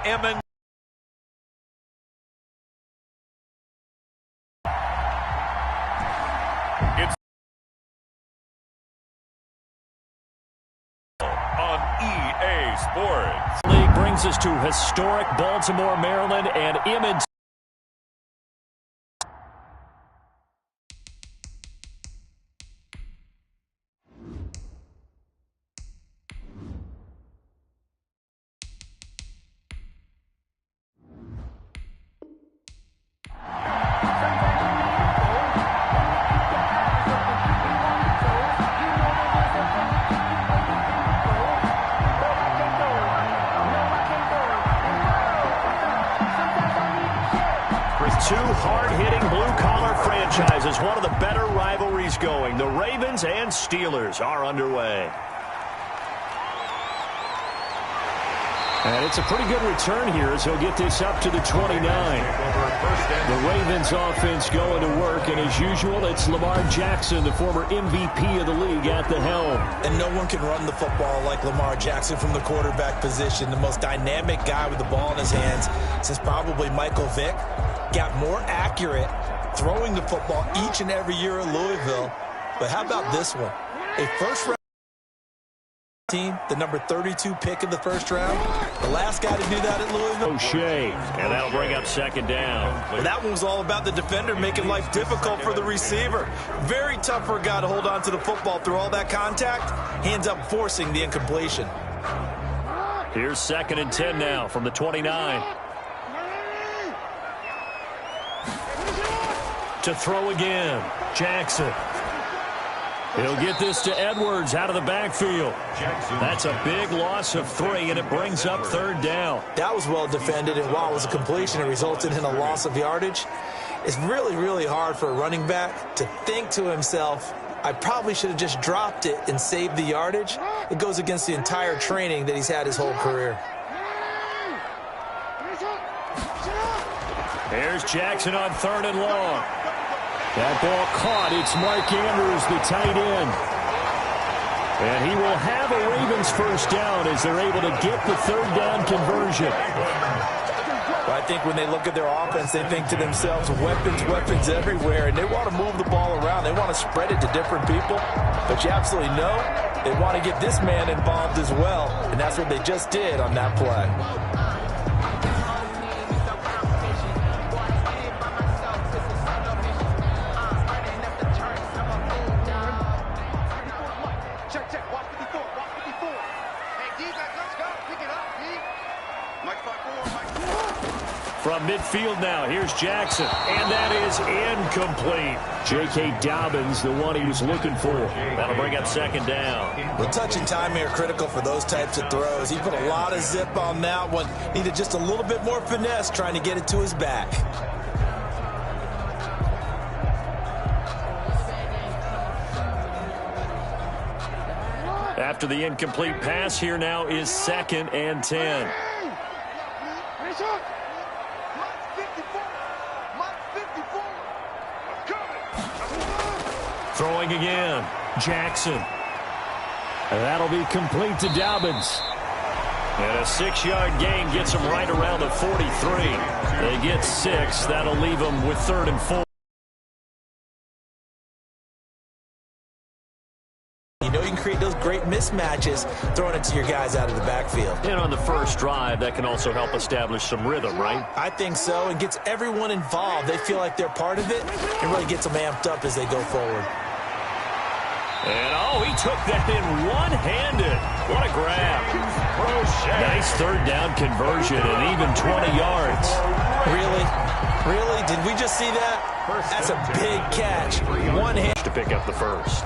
Emmons. It's on EA Sports. League brings us to historic Baltimore, Maryland, and Emmons. Two hard-hitting blue-collar franchises, one of the better rivalries going. The Ravens and Steelers are underway. And it's a pretty good return here as he'll get this up to the 29. The Ravens offense going to work, and as usual, it's Lamar Jackson, the former MVP of the league, at the helm. And no one can run the football like Lamar Jackson from the quarterback position. The most dynamic guy with the ball in his hands since probably Michael Vick. Got more accurate throwing the football each and every year at Louisville. But how about this one? A first-round team, the number 32 pick in the first round. The last guy to do that at Louisville. O'Shea, and that'll bring up second down. Well, that one was all about the defender making life difficult for the receiver. Very tough for a guy to hold on to the football through all that contact. He ends up forcing the incompletion. Here's 2nd and 10 now from the 29. To throw again, Jackson. He'll get this to Edwards out of the backfield. That's a big loss of 3, and it brings up 3rd down. That was well defended, and while it was a completion, it resulted in a loss of yardage. It's really, really hard for a running back to think to himself, I probably should have just dropped it and saved the yardage. It goes against the entire training that he's had his whole career. Here's Jackson on 3rd and long. That ball caught. It's Mark Andrews, the tight end. And he will have a Ravens first down as they're able to get the 3rd down conversion. Well, I think when they look at their offense, they think to themselves, weapons, weapons everywhere, and they want to move the ball around. They want to spread it to different people. But you absolutely know they want to get this man involved as well, and that's what they just did on that play. From midfield now, here's Jackson, and that is incomplete. J.K. Dobbins, the one he was looking for. That'll bring up 2nd down. Well, touch and timing are critical for those types of throws. He put a lot of zip on that one. Needed just a little bit more finesse trying to get it to his back. After the incomplete pass, here now is 2nd and 10. Throwing again, Jackson. And that'll be complete to Dobbins. And a 6-yard gain gets them right around the 43. They get 6. That'll leave them with 3rd and 4. You know you can create those great mismatches throwing it to your guys out of the backfield. And on the first drive, that can also help establish some rhythm, right? I think so. It gets everyone involved. They feel like they're part of it. It really gets them amped up as they go forward. And, oh, he took that in one-handed. What a grab. Nice 3rd down conversion and even 20 yards. Really? Really? Did we just see that? That's a big catch. One hand To pick up the first.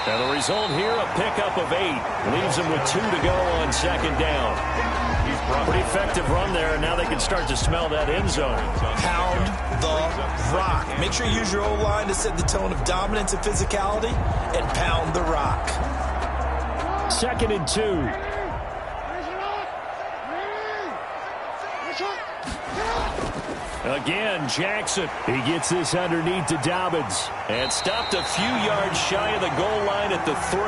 And the result here, a pickup of 8. Leaves them with 2 to go on second down. Pretty effective run there, and now they can start to smell that end zone. Pound the rock. Make sure you use your O-line to set the tone of dominance and physicality, and pound the rock. 2nd and 2. Again, Jackson. He gets this underneath to Dobbins. And stopped a few yards shy of the goal line at the 3.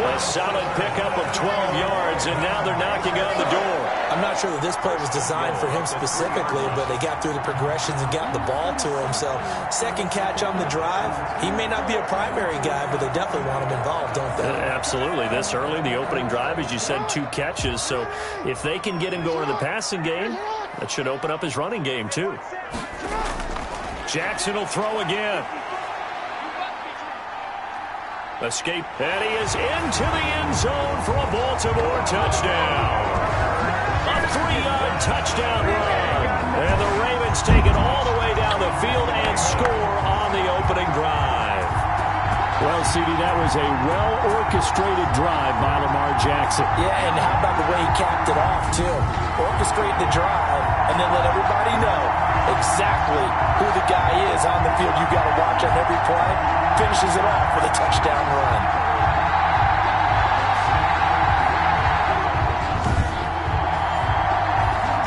A solid pickup of 12 yards, and now they're knocking on the door. I'm not sure that this play was designed for him specifically, but they got through the progressions and got the ball to him. So, second catch on the drive. He may not be a primary guy, but they definitely want him involved, don't they? Absolutely. This early, the opening drive, as you said, 2 catches. So, if they can get him going in the passing game, that should open up his running game, too. Jackson will throw again. Escape, and he is into the end zone for a Baltimore touchdown. A 3-yard touchdown run. And the Ravens take it all the way down the field and score on the opening drive. Well, CD, that was a well-orchestrated drive by Lamar Jackson. Yeah, and how about the way he capped it off, too? Orchestrate the drive, and then let everybody know exactly who the guy is on the field you got to watch on every play. Finishes it off with a touchdown run.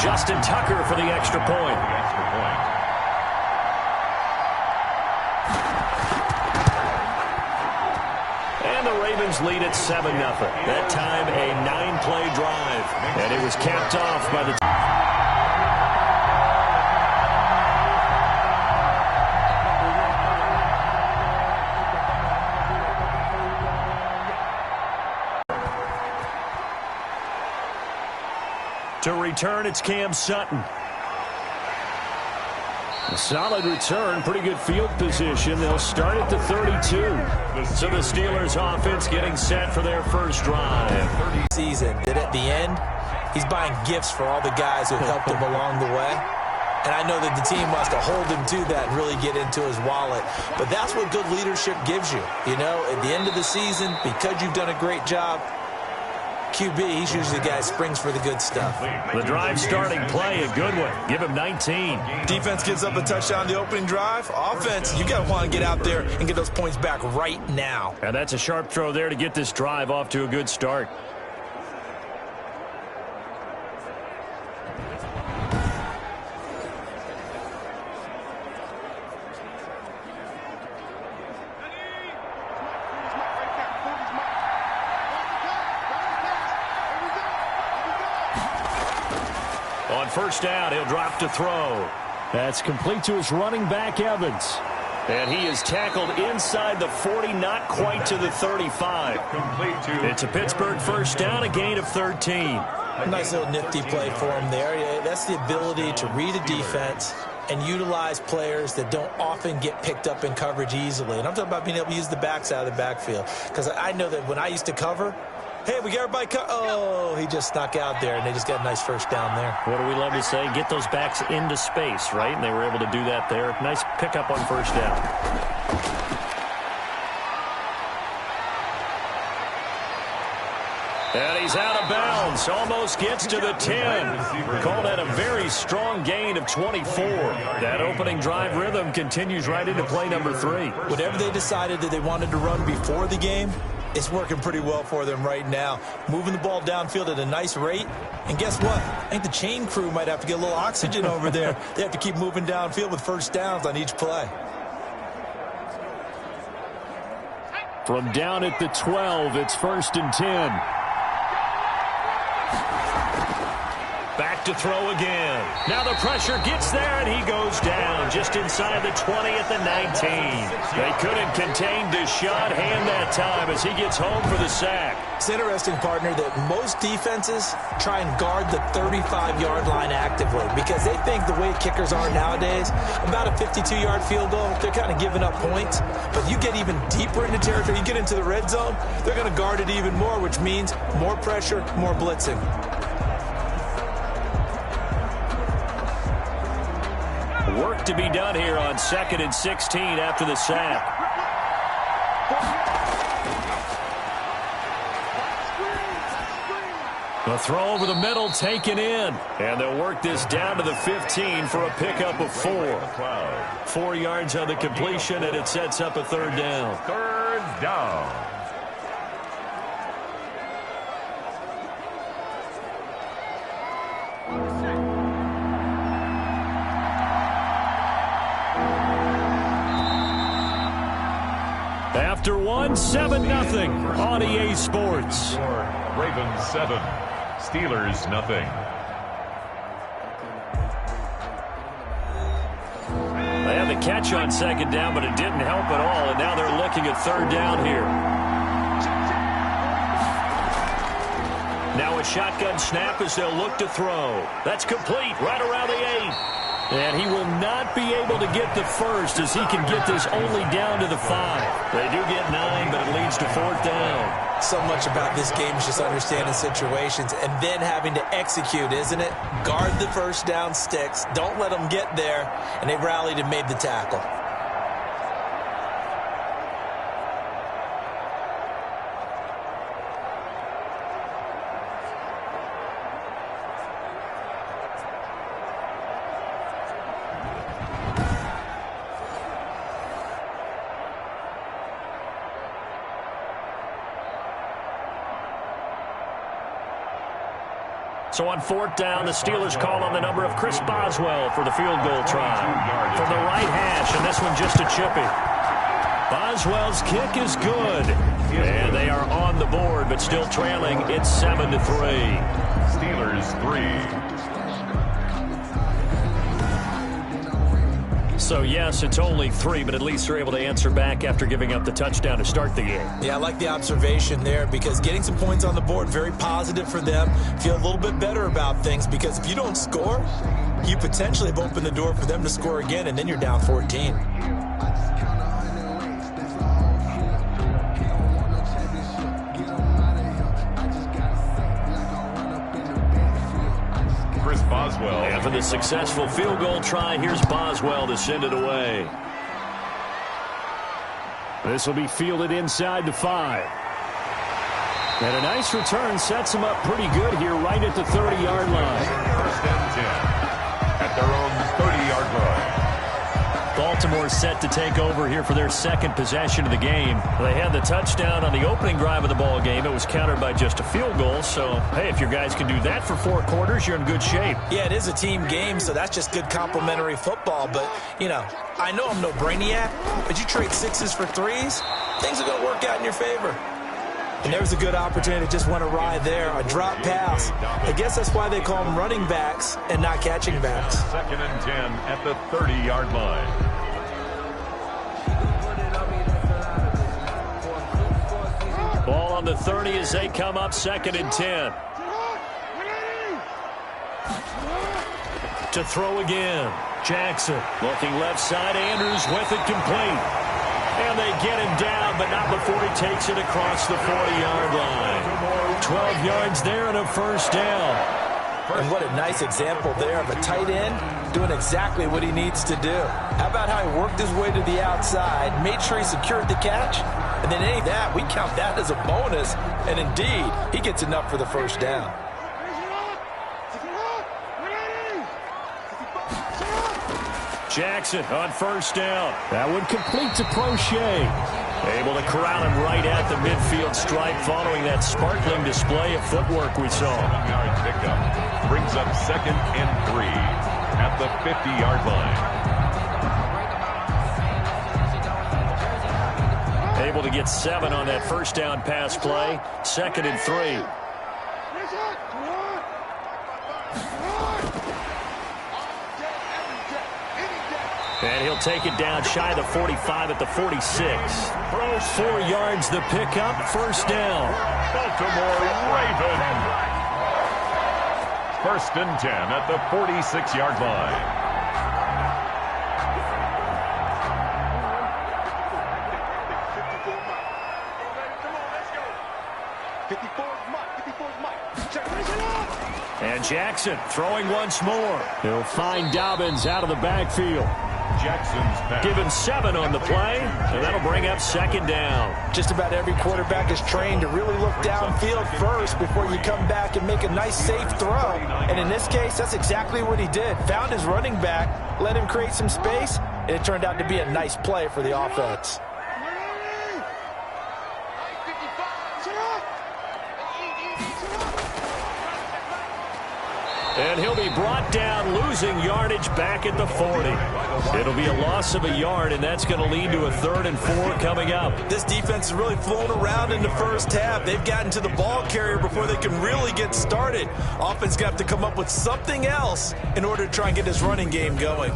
Justin Tucker for the extra point. And the Ravens lead at 7-0. That time a 9-play drive. And it was capped off by the... To return, it's Cam Sutton. A solid return, pretty good field position. They'll start at the 32. So the Steelers offense getting set for their first drive. Season that at the end, he's buying gifts for all the guys who helped him along the way. And I know that the team wants to hold him to that and really get into his wallet. But that's what good leadership gives you. You know, at the end of the season, because you've done a great job, QB, he's usually the guy who springs for the good stuff. The drive starting play, a good one. Give him 19. Defense gives up a touchdown the opening drive. Offense, you got to want to get out there and get those points back right now. And that's a sharp throw there to get this drive off to a good start. On first down, he'll drop to throw. That's complete to his running back, Evans. And he is tackled inside the 40, not quite to the 35. It's a Pittsburgh first down, a gain of 13. A nice little nifty play for him there. That's the ability to read a defense and utilize players that don't often get picked up in coverage easily. And I'm talking about being able to use the backs out of the backfield. Because I know that when I used to cover, hey, we got everybody oh, he just snuck out there, and they just got a nice first down there. What do we love to say? Get those backs into space, right? And they were able to do that there. Nice pickup on first down. And he's out of bounds. Almost gets to the 10. Called that a very strong gain of 24. That opening drive rhythm continues right into play number 3. Whatever they decided that they wanted to run before the game, it's working pretty well for them right now. Moving the ball downfield at a nice rate. And guess what? I think the chain crew might have to get a little oxygen over there. They have to keep moving downfield with first downs on each play. From down at the 12, it's 1st and 10. Back to throw again. Now the pressure gets there, and he goes down just inside the 20 at the 19. They couldn't contain Deshaun Hand that time as he gets home for the sack. It's interesting, partner, that most defenses try and guard the 35-yard line actively because they think the way kickers are nowadays, about a 52-yard field goal, they're kind of giving up points. But you get even deeper into territory, you get into the red zone, they're going to guard it even more, which means more pressure, more blitzing. Work to be done here on 2nd and 16 after the sack. A throw over the middle taken in. And they'll work this down to the 15 for a pickup of 4. 4 yards on the completion, and it sets up a third down. Third down. After 7-0 on EA Sports. Ravens 7, Steelers nothing. They had the catch on second down, but it didn't help at all, and now they're looking at third down here. Now a shotgun snap as they'll look to throw. That's complete right around the 8. And he will not be able to get the first as he can get this only down to the 5. They do get 9, but it leads to fourth down. So much about this game is just understanding situations and then having to execute, isn't it? Guard the first down sticks. Don't let them get there. And they rallied and made the tackle. So on fourth down, the Steelers call on the number of Chris Boswell for the field goal try. From the right hash, and this one just a chippy. Boswell's kick is good. And they are on the board, but still trailing. It's 7-3. Steelers 3. So, yes, it's only 3, but at least they're able to answer back after giving up the touchdown to start the game. Yeah, I like the observation there because getting some points on the board, very positive for them. Feel a little bit better about things because if you don't score, you potentially have opened the door for them to score again, and then you're down 14. Boswell. And for the successful field goal try, here's Boswell to send it away. This will be fielded inside the 5. And a nice return sets them up pretty good here right at the 30-yard line. First and 10 at their own 30-yard line. Baltimore set to take over here for their second possession of the game. They had the touchdown on the opening drive of the ball game. It was countered by just a field goal. So, hey, if your guys can do that for 4 quarters, you're in good shape. Yeah, it is a team game, so that's just good complimentary football. But, you know, I know I'm no brainiac, but you trade 6s for 3s, things are going to work out in your favor. And there was a good opportunity to just went awry there, a drop pass. I guess that's why they call them running backs and not catching backs. Second and 10 at the 30-yard line. Ball on the 30 as they come up, second and 10. To throw again. Jackson looking left side. Andrews with it complete. And they get him down, but not before he takes it across the 40-yard line. 12 yards there and a first down. And what a nice example there of a tight end doing exactly what he needs to do. How about how he worked his way to the outside, made sure he secured the catch, and then any of that, we count that as a bonus. And indeed, he gets enough for the first down. Jackson on first down. That one complete to Crochet. Able to corral him right at the midfield stripe following that sparkling display of footwork we saw. 7-yard pickup brings up second and 3 at the 50-yard line. Able to get 7 on that first down pass play. Second and 3. And he'll take it down shy of the 45 at the 46. 4 yards the pickup, first down. Baltimore Ravens. First and 10 at the 46-yard line. And Jackson throwing once more. He'll find Dobbins out of the backfield. Jackson's pass. Give him 7 on the play, and that'll bring up 2nd down. Just about every quarterback is trained to really look downfield first before you come back and make a nice, safe throw. And in this case, that's exactly what he did. Found his running back, let him create some space, and it turned out to be a nice play for the offense. And he'll be brought down, losing yardage back at the 40. It'll be a loss of a yard, and that's going to lead to a 3rd and 4 coming up. This defense has really flown around in the first half. They've gotten to the ball carrier before they can really get started. Offense going to have to come up with something else in order to try and get this running game going.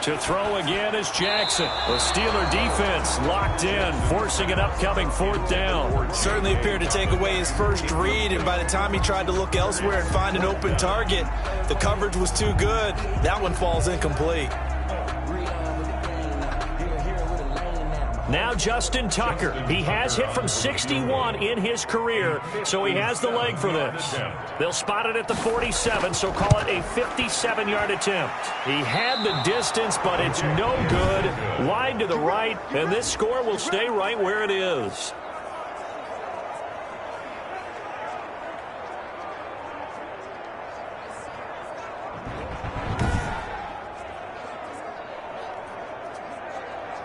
To throw again is Jackson. The Steeler defense locked in, forcing an upcoming 4th down. Certainly appeared to take away his first read, and by the time he tried to look elsewhere and find an open target, the coverage was too good. That one falls incomplete. Now Justin Tucker. He has hit from 61 in his career, so he has the leg for this. They'll spot it at the 47, so call it a 57-yard attempt. He had the distance, but it's no good. Wide to the right, and this score will stay right where it is.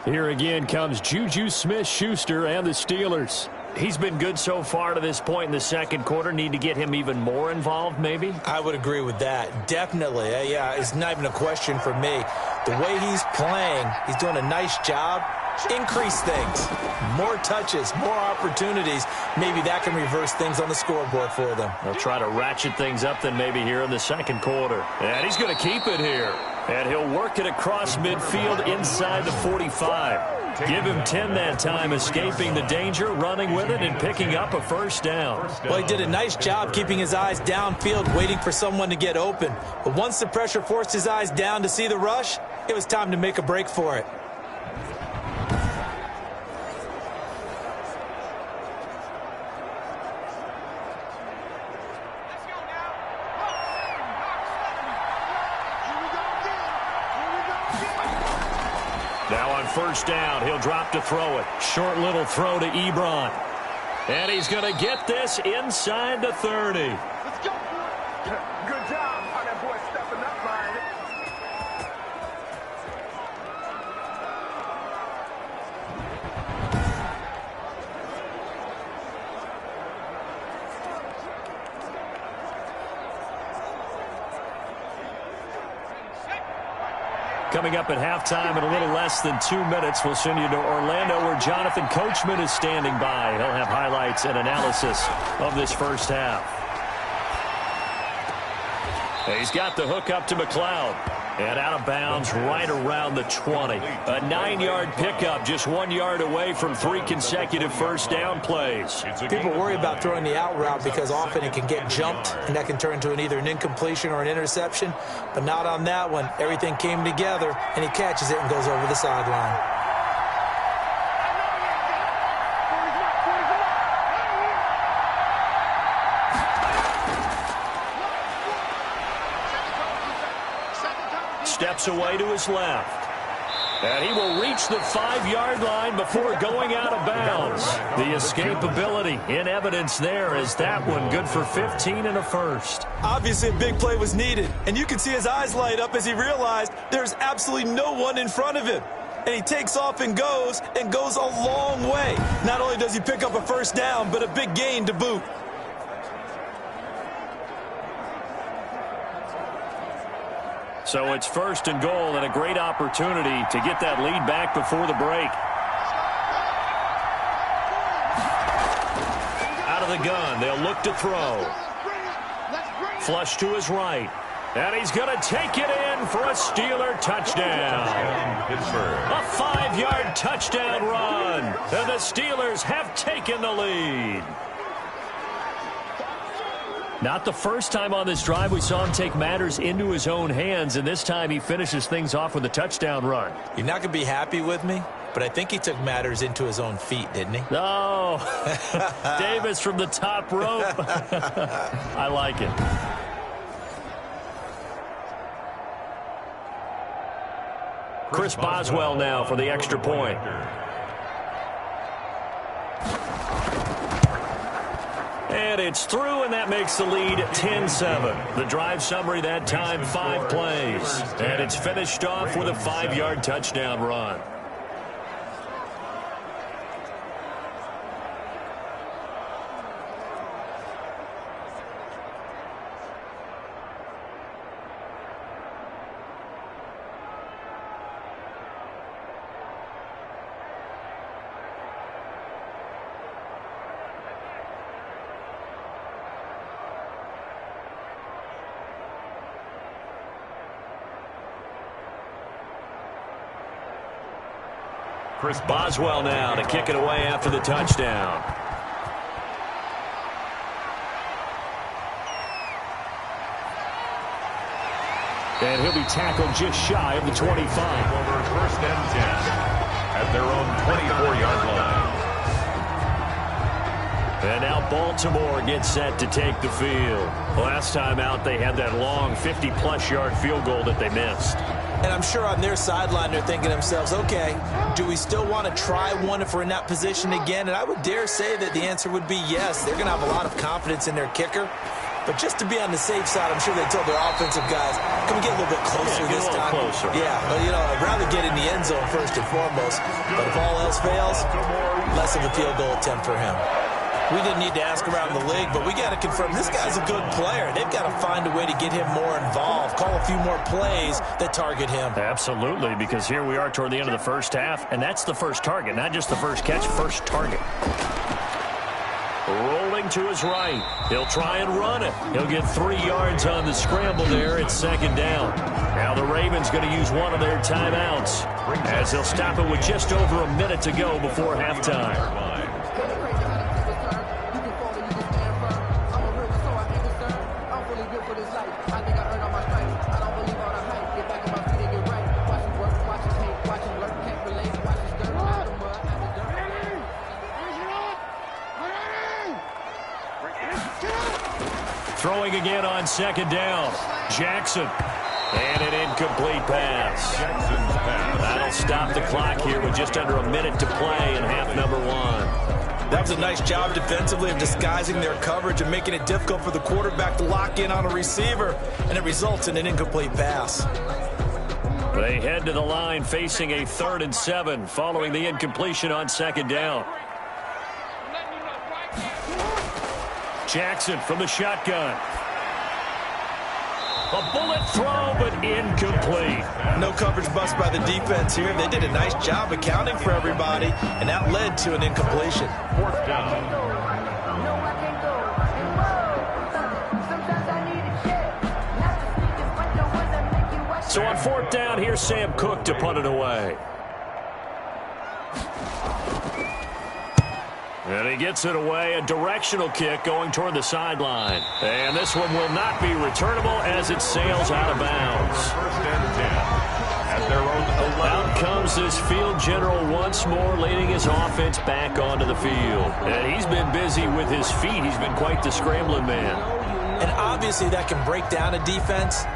Here again comes Juju Smith-Schuster and the Steelers. He's been good so far to this point in the second quarter. Need to get him even more involved, maybe? I would agree with that. Definitely. Yeah, it's not even a question for me. The way he's playing, he's doing a nice job. Increase things. More touches, more opportunities. Maybe that can reverse things on the scoreboard for them. They'll try to ratchet things up then maybe here in the second quarter. And he's going to keep it here. And he'll work it across midfield inside the 45. Give him 10 that time, escaping the danger, running with it, and picking up a 1st down. Well, he did a nice job keeping his eyes downfield, waiting for someone to get open. But once the pressure forced his eyes down to see the rush, it was time to make a break for it. Now on 1st down, he'll drop to throw it. Short little throw to Ebron. And he's going to get this inside the 30. Let's go. Good job on that boy stepping up, Ryan. Coming up at halftime in a little less than 2 minutes, we'll send you to Orlando where Jonathan Coachman is standing by. He'll have highlights and analysis of this first half. He's got the hook up to McLeod. And out of bounds right around the 20. A 9-yard pickup, just 1 yard away from 3 consecutive first down plays. People worry about throwing the out route because often it can get jumped, and that can turn into either an incompletion or an interception. But not on that one. Everything came together, and he catches it and goes over the sideline. Steps away to his left. And he will reach the 5-yard line before going out of bounds. The escapability in evidence there as that one good for 15 and a 1st. Obviously, a big play was needed, and you can see his eyes light up as he realized there's absolutely no one in front of him. And he takes off and goes a long way. Not only does he pick up a 1st down, but a big gain to boot. So it's 1st and goal and a great opportunity to get that lead back before the break. Out of the gun, they'll look to throw. Flush to his right. And he's going to take it in for a Steeler touchdown. A 5-yard touchdown run. And the Steelers have taken the lead. Not the first time on this drive we saw him take matters into his own hands, and this time he finishes things off with a touchdown run. You're not going to be happy with me, but I think he took matters into his own feet, didn't he? Oh, Davis from the top rope. I like it. Chris Boswell now for the extra point. And it's through, and that makes the lead 10-7. The drive summary that time, 5 plays. And it's finished off with a 5-yard touchdown run. Chris Boswell now to kick it away after the touchdown. And he'll be tackled just shy of the 25. Over 1st and 10 at their own 24-yard line. And now Baltimore gets set to take the field. Last time out, they had that long 50-plus yard field goal that they missed. And I'm sure on their sideline they're thinking to themselves, okay, do we still want to try one if we're in that position again? And I would dare say that the answer would be yes. They're going to have a lot of confidence in their kicker. But just to be on the safe side, I'm sure they told their offensive guys, can we get a little bit closer this time? Closer. Yeah, but, you know, I'd rather get in the end zone first and foremost. But if all else fails, less of a field goal attempt for him. We didn't need to ask around the league, but we got to confirm this guy's a good player. They've got to find a way to get him more involved, call a few more plays that target him. Absolutely, because here we are toward the end of the first half, and that's the first target, not just the first catch, first target. Rolling to his right. He'll try and run it. He'll get 3 yards on the scramble there. It's 2nd down. Now the Ravens going to use one of their timeouts as they'll stop it with just over a minute to go before halftime. Throwing again on 2nd down. Jackson. And an incomplete pass. Jackson's pass. That'll stop the clock here with just under a minute to play in half number 1. That was a nice job defensively of disguising their coverage and making it difficult for the quarterback to lock in on a receiver, and it results in an incomplete pass. They head to the line facing a 3rd and 7 following the incompletion on 2nd down. Jackson from the shotgun. A bullet throw, but incomplete. No coverage bust by the defense here. They did a nice job accounting for everybody, and that led to an incompletion. 4th down. So on 4th down, here's Sam Cook to punt it away. And he gets it away, a directional kick going toward the sideline. And this one will not be returnable as it sails out of bounds. 1st and 10 at their own 11. Out comes this field general once more, leading his offense back onto the field. And he's been busy with his feet. He's been quite the scrambling man. And obviously that can break down a defense.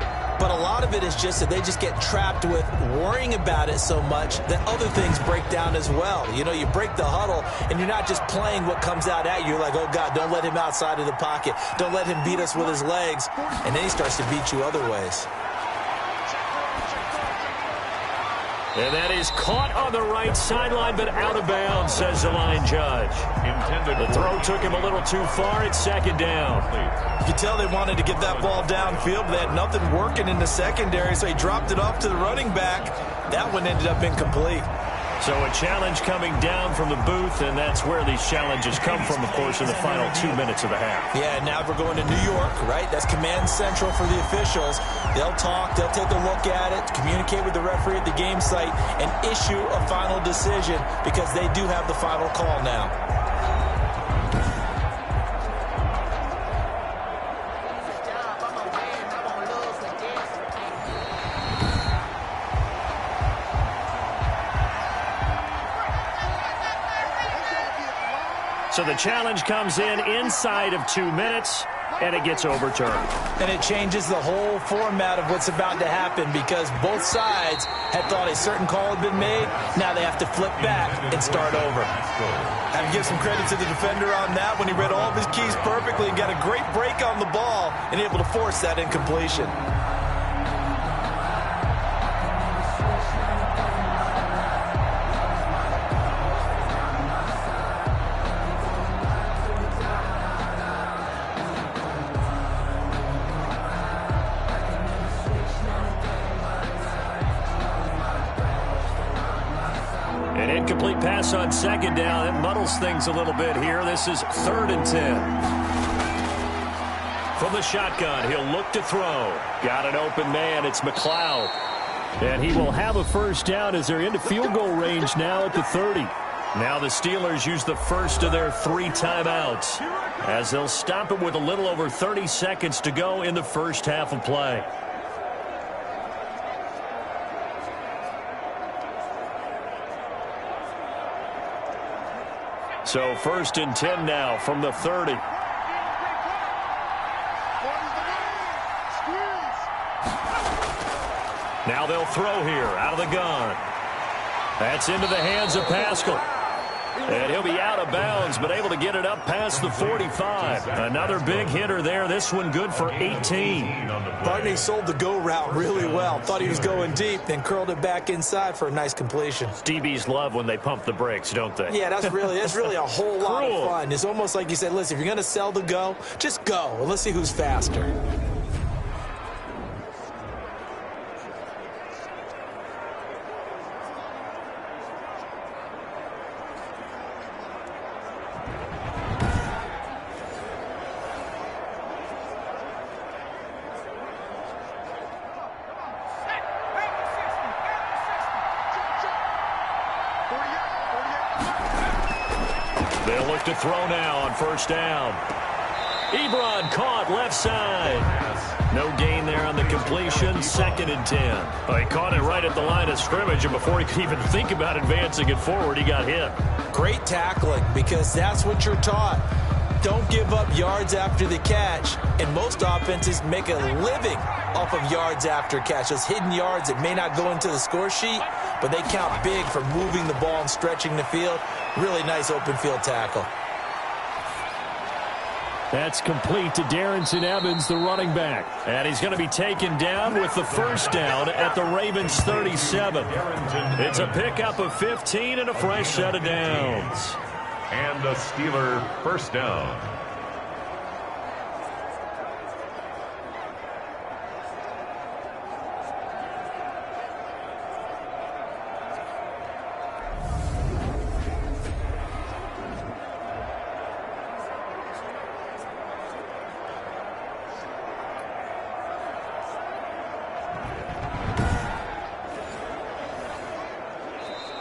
But a lot of it is just that they just get trapped with worrying about it so much that other things break down as well. You know, you break the huddle, and you're not just playing what comes out at you. You're like, oh, God, don't let him outside of the pocket. Don't let him beat us with his legs. And then he starts to beat you other ways. And that is caught on the right sideline, but out of bounds, says the line judge. The throw took him a little too far. It's 2nd down. You can tell they wanted to get that ball downfield, but they had nothing working in the secondary, so he dropped it off to the running back. That one ended up incomplete. So a challenge coming down from the booth, and that's where these challenges come from, of course, in the final 2 minutes of the half. Yeah, now we're going to New York, right? That's command central for the officials. They'll talk, they'll take a look at it, communicate with the referee at the game site, and issue a final decision because they do have the final call now. So the challenge comes in inside of 2 minutes, and it gets overturned. And it changes the whole format of what's about to happen because both sides had thought a certain call had been made. Now they have to flip back and start over. I have to give some credit to the defender on that when he read all of his keys perfectly and got a great break on the ball and able to force that incompletion. An incomplete pass on second down. It muddles things a little bit here. This is 3rd and 10. From the shotgun, he'll look to throw. Got an open man. It's McLeod. And he will have a first down as they're into field goal range now at the 30. Now the Steelers use the first of their 3 timeouts as they'll stop it with a little over 30 seconds to go in the first half of play. So 1st and 10 now from the 30. Now they'll throw here out of the gun. That's into the hands of Pascal. And he'll be out of bounds, but able to get it up past the 45. Another big hitter there. This one good for 18. Barney sold the go route really well. Thought he was going deep, then curled it back inside for a nice completion. DBs love when they pump the brakes, don't they? Yeah, that's really a whole lot of fun. It's almost like you said, listen, if you're going to sell the go, just go, and let's see who's faster. They'll look to throw now on first down. Ebron caught left side. No gain there on the completion. 2nd and 10. Well, he caught it right at the line of scrimmage, and before he could even think about advancing it forward, he got hit. Great tackling because that's what you're taught. Don't give up yards after the catch, and most offenses make a living off of yards after catch. Those hidden yards that may not go into the score sheet, but they count big for moving the ball and stretching the field. Really nice open field tackle. That's complete to Darrington Evans, the running back. And he's going to be taken down with the first down at the Ravens 37. It's a pickup of 15 and a fresh set of downs. And a Steeler first down.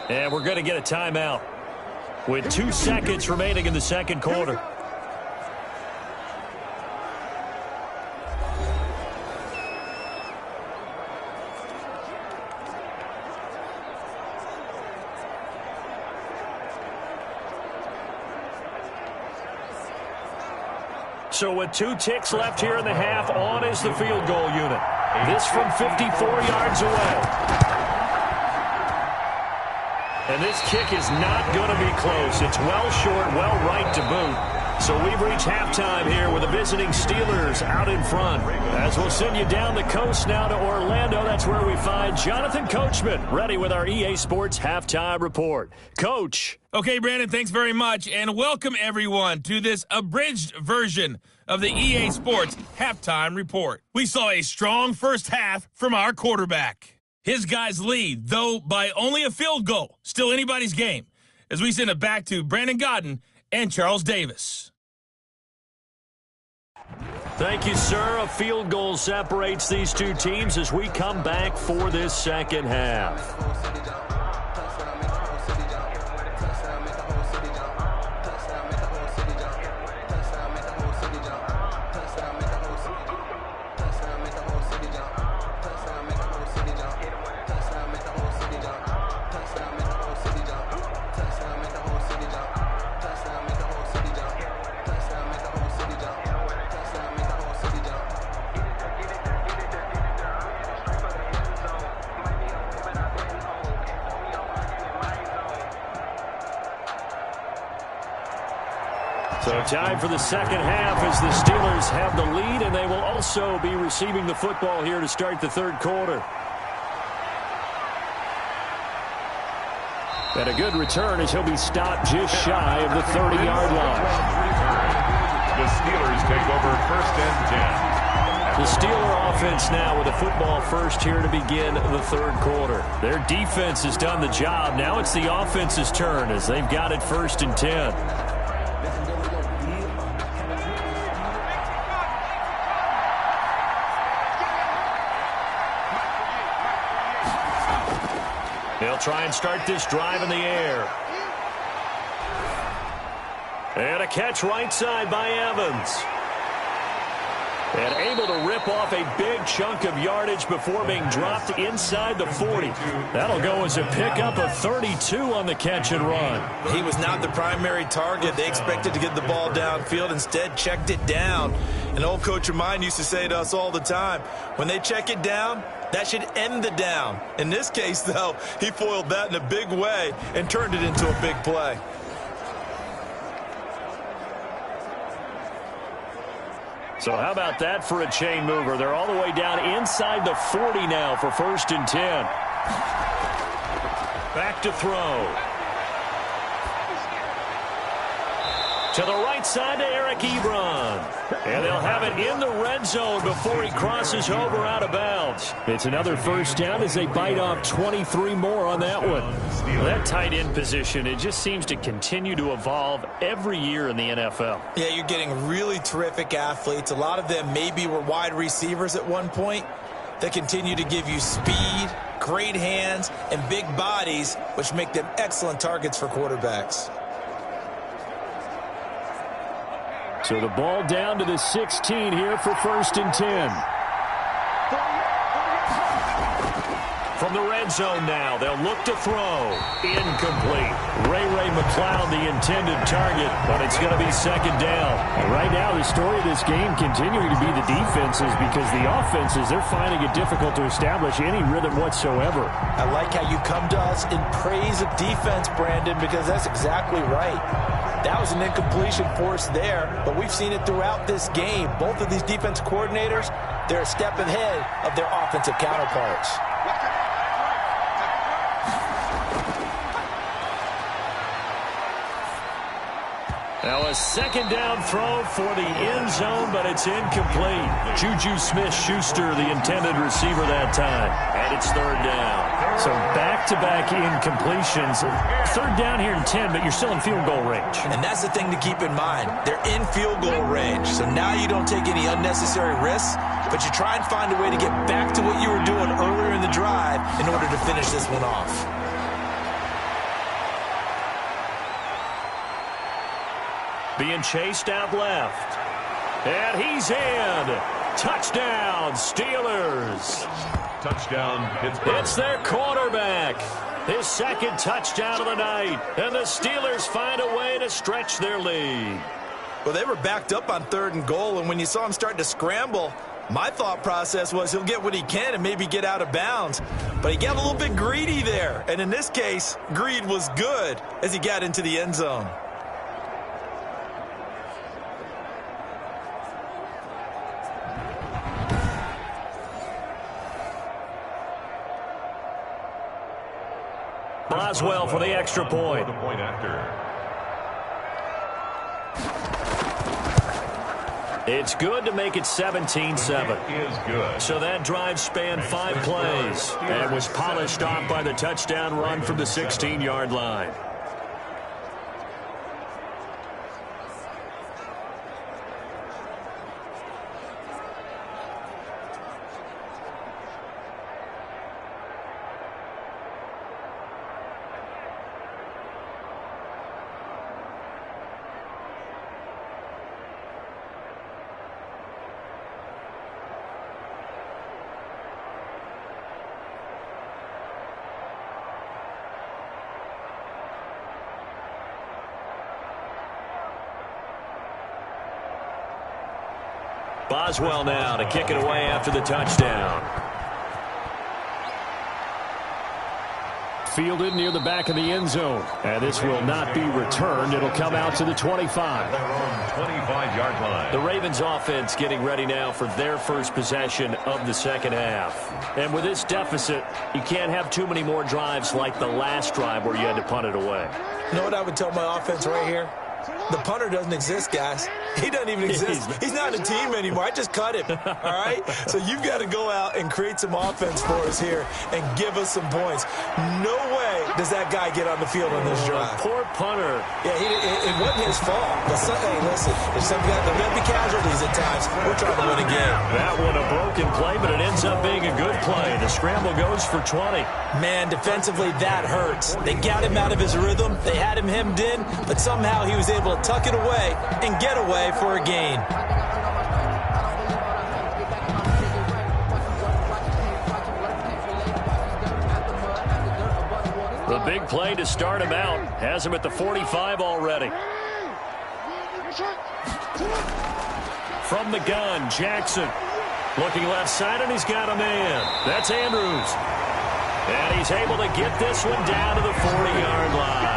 And we're going to get a timeout with 2 seconds remaining in the second quarter. So with 2 ticks left here in the half, on is the field goal unit. This from 54 yards away. And this kick is not going to be close. It's well short, well right to boot. So we've reached halftime here with the visiting Steelers out in front. As we'll send you down the coast now to Orlando, that's where we find Jonathan Coachman, ready with our EA Sports Halftime Report. Coach. Okay, Brandon, thanks very much. And welcome, everyone, to this abridged version of the EA Sports Halftime Report. We saw a strong first half from our quarterback. His guys lead, though by only a field goal. Still anybody's game. As we send it back to Brandon Godden and Charles Davis. Thank you, sir. A field goal separates these two teams as we come back for this second half. So time for the second half as the Steelers have the lead, and they will also be receiving the football here to start the third quarter. And a good return as he'll be stopped just shy of the 30-yard line. The Steelers take over 1st and 10. The Steeler offense now with a football first here to begin the third quarter. Their defense has done the job. Now it's the offense's turn as they've got it 1st and 10. They'll try and start this drive in the air. And a catch right side by Evans. And able to rip off a big chunk of yardage before being dropped inside the 40. That'll go as a pickup of 32 on the catch and run. He was not the primary target. They expected to get the ball downfield. Instead, checked it down. An old coach of mine used to say to us all the time, when they check it down, that should end the down. In this case, though, he foiled that in a big way and turned it into a big play. So how about that for a chain mover? They're all the way down inside the 40 now for 1st and 10. Back to throw. To the right side to Eric Ebron. And they'll have it in the red zone before he crosses over out of bounds. It's another first down as they bite off 23 more on that one. That tight end position, it just seems to continue to evolve every year in the NFL. Yeah, you're getting really terrific athletes. A lot of them maybe were wide receivers at one point that continue to give you speed, great hands, and big bodies, which make them excellent targets for quarterbacks. So the ball down to the 16 here for 1st and 10. From the red zone now, they'll look to throw. Incomplete. Ray McCloud, the intended target, but it's going to be 2nd down. And right now, the story of this game continuing to be the defenses, because the offenses, they're finding it difficult to establish any rhythm whatsoever. I like how you come to us in praise of defense, Brandon, because that's exactly right. That was an incompletion force there, but we've seen it throughout this game. Both of these defense coordinators, they're a step ahead of their offensive counterparts. Now a 2nd down throw for the end zone, but it's incomplete. Juju Smith-Schuster, the intended receiver that time. And it's 3rd down. So back-to-back incompletions. 3rd down here in 10, but you're still in field goal range. And that's the thing to keep in mind. They're in field goal range. So now you don't take any unnecessary risks, but you try and find a way to get back to what you were doing earlier in the drive in order to finish this one off. Being chased out left. And he's in. Touchdown, Steelers. Touchdown, Pittsburgh. It's their quarterback. His 2nd touchdown of the night. And the Steelers find a way to stretch their lead. Well, they were backed up on 3rd and goal, and when you saw him starting to scramble, my thought process was he'll get what he can and maybe get out of bounds. But he got a little bit greedy there. And in this case, greed was good as he got into the end zone. Boswell for the extra point. The point after. It's good to make it 17-7. Is good. So that drive spanned 5 plays and was polished off by the touchdown run from the 16-yard line. Boswell now to kick it away after the touchdown. fielded near the back of the end zone. And this will not be returned. It'll come out to the 25. Their own 25-yard line. The Ravens offense getting ready now for their first possession of the second half. And with this deficit, you can't have too many more drives like the last drive where you had to punt it away. You know what I would tell my offense right here? The punter doesn't exist, guys. He doesn't even exist. He's not a team anymore. I just cut him, all right? So you've got to go out and create some offense for us here and give us some points. No way does that guy get on the field on this drive. Poor punter. Yeah, it wasn't his fault. But hey, listen, if something got there'll be casualties at times. We're trying to win a game. That one a broken play, but it ends up being a good play. The scramble goes for 20. Man, defensively, that hurts. They got him out of his rhythm. They had him hemmed in, but somehow he was able to tuck it away and get away for a gain. The big play to start him out has him at the 45 already. From the gun, Jackson. Looking left side, and he's got a man. That's Andrews. And he's able to get this one down to the 40-yard line.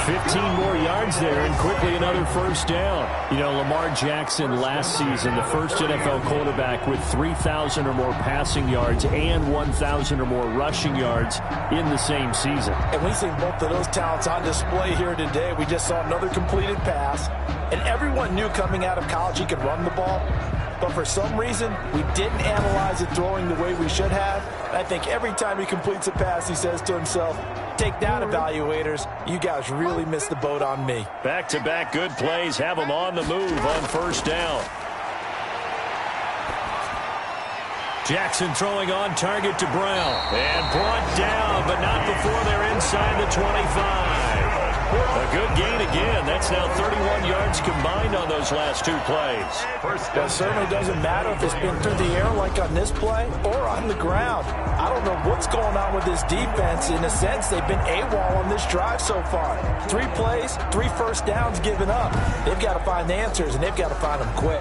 15 more yards there, and quickly another first down. You know, Lamar Jackson last season, the first NFL quarterback with 3,000 or more passing yards and 1,000 or more rushing yards in the same season. And we've seen both of those talents on display here today. We just saw another completed pass, and everyone knew coming out of college he could run the ball. But for some reason, we didn't analyze it throwing the way we should have. I think every time he completes a pass, he says to himself, take that, evaluators. You guys really missed the boat on me. Back-to-back good plays have him on the move on first down. Jackson throwing on target to Brown. And brought down, but not before they're inside the 25. A good gain again. That's now 31 yards combined on those last two plays. Well, it certainly doesn't matter if it's been through the air like on this play or on the ground. I don't know what's going on with this defense. In a sense, they've been AWOL on this drive so far. 3 plays, 3 first downs given up. They've got to find answers, and they've got to find them quick.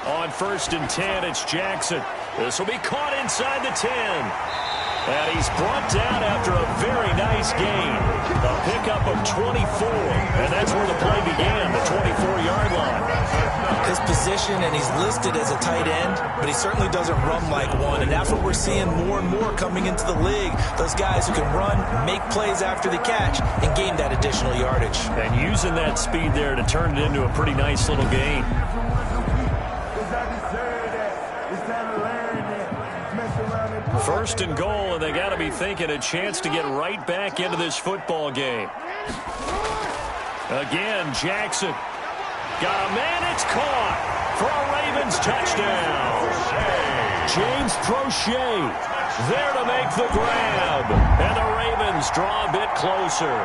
On 1st and 10, it's Jackson. This will be caught inside the 10. And he's brought down after a very nice gain. A pickup of 24. And that's where the play began, the 24-yard line. His position, and he's listed as a tight end, but he certainly doesn't run like one. And that's what we're seeing more and more coming into the league. Those guys who can run, make plays after the catch, and gain that additional yardage. And using that speed there to turn it into a pretty nice little gain. First and goal, and they got to be thinking a chance to get right back into this football game. Again, Jackson. Got a man, it's caught for a Ravens touchdown. James Prochet there to make the grab. And the Ravens draw a bit closer.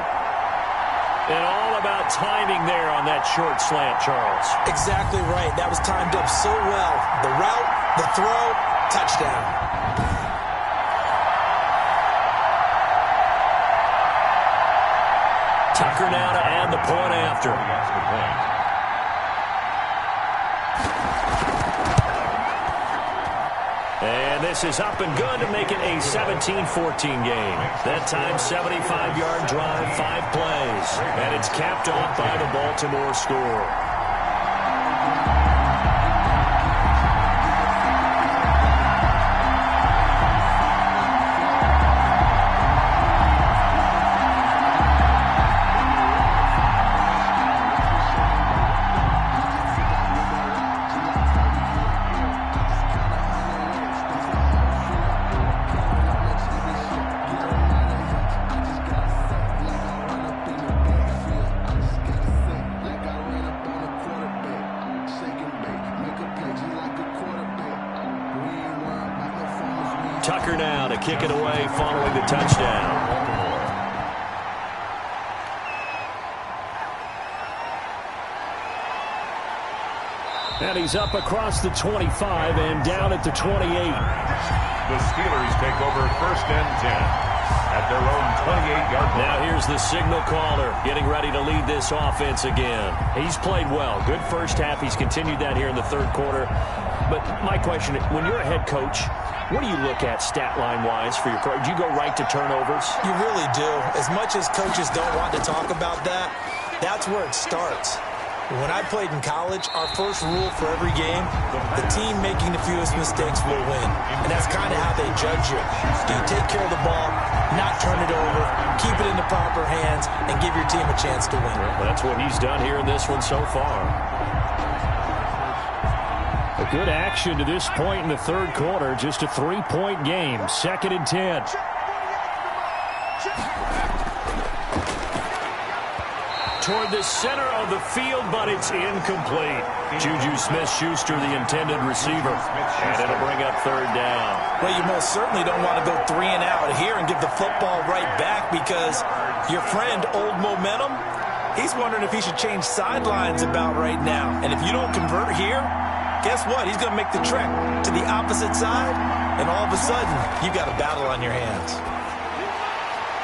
And all about timing there on that short slant, Charles. Exactly right. That was timed up so well. The route, the throw, touchdown. Tucker now to add the point after. And this is up and good to make it a 17-14 game. That time, 75-yard drive, 5 plays. And it's capped off by the Baltimore score. Tucker now to kick it away following the touchdown. And he's up across the 25 and down at the 28. The Steelers take over 1st and 10. at their own 28-yard line. Now here's the signal caller getting ready to lead this offense again. He's played well. Good first half. He's continued that here in the third quarter. But my question, when you're a head coach, what do you look at stat line-wise for your pro? Do you go right to turnovers? You really do. As much as coaches don't want to talk about that, that's where it starts. When I played in college, our first rule for every game, the team making the fewest mistakes will win. And that's kind of how they judge you. Do you take care of the ball, not turn it over, keep it in the proper hands, and give your team a chance to win? Well, that's what he's done here in this one so far. A good action to this point in the third quarter. Just a 3-point game. 2nd and 10. Toward the center of the field, but it's incomplete. Juju Smith-Schuster, the intended receiver. And it'll bring up 3rd down. Well, you most certainly don't want to go 3 and out here and give the football right back, because your friend, Old Momentum, he's wondering if he should change sidelines about right now. And if you don't convert here, guess what? He's going to make the trek to the opposite side, and all of a sudden, you got a battle on your hands.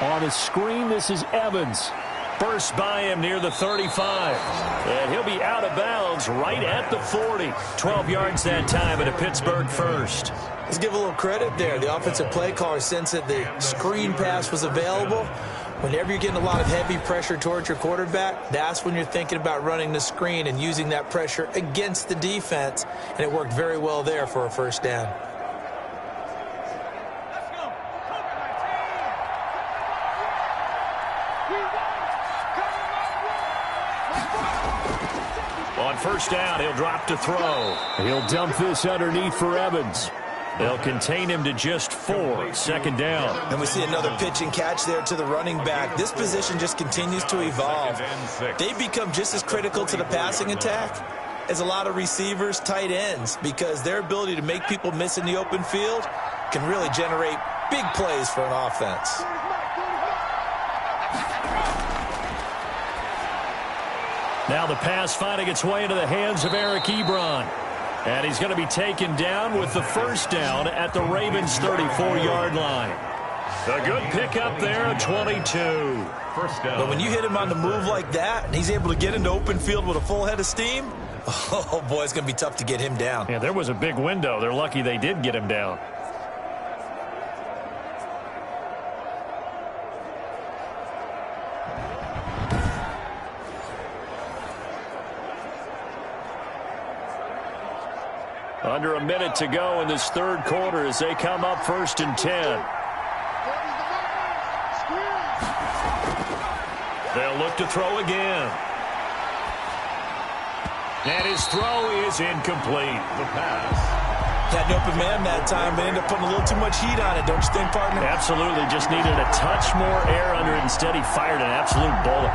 On the screen, this is Evans. Burst by him near the 35. And he'll be out of bounds right at the 40. 12 yards that time and a Pittsburgh first. Let's give a little credit there. The offensive play caller sensed that the screen pass was available. Whenever you're getting a lot of heavy pressure towards your quarterback, that's when you're thinking about running the screen and using that pressure against the defense. And it worked very well there for a first down. On first down, he'll drop to throw. He'll dump this underneath for Evans. They'll contain him to just 4. 2nd down. And we see another pitch and catch there to the running back. This position just continues to evolve. They become just as critical to the passing attack as a lot of receivers, tight ends, because their ability to make people miss in the open field can really generate big plays for an offense. Now the pass finding its way into the hands of Eric Ebron. And he's going to be taken down with the first down at the Ravens' 34-yard line. A good pickup there at 22. First down. But when you hit him on the move like that, and he's able to get into open field with a full head of steam, oh boy, it's going to be tough to get him down. Yeah, there was a big window. They're lucky they did get him down. Under a minute to go in this third quarter as they come up 1st and 10. They'll look to throw again. And his throw is incomplete. The pass. Had an open man that time, but ended up putting a little too much heat on it, don't you think, partner? Absolutely. Just needed a touch more air under it. Instead, he fired an absolute bullet.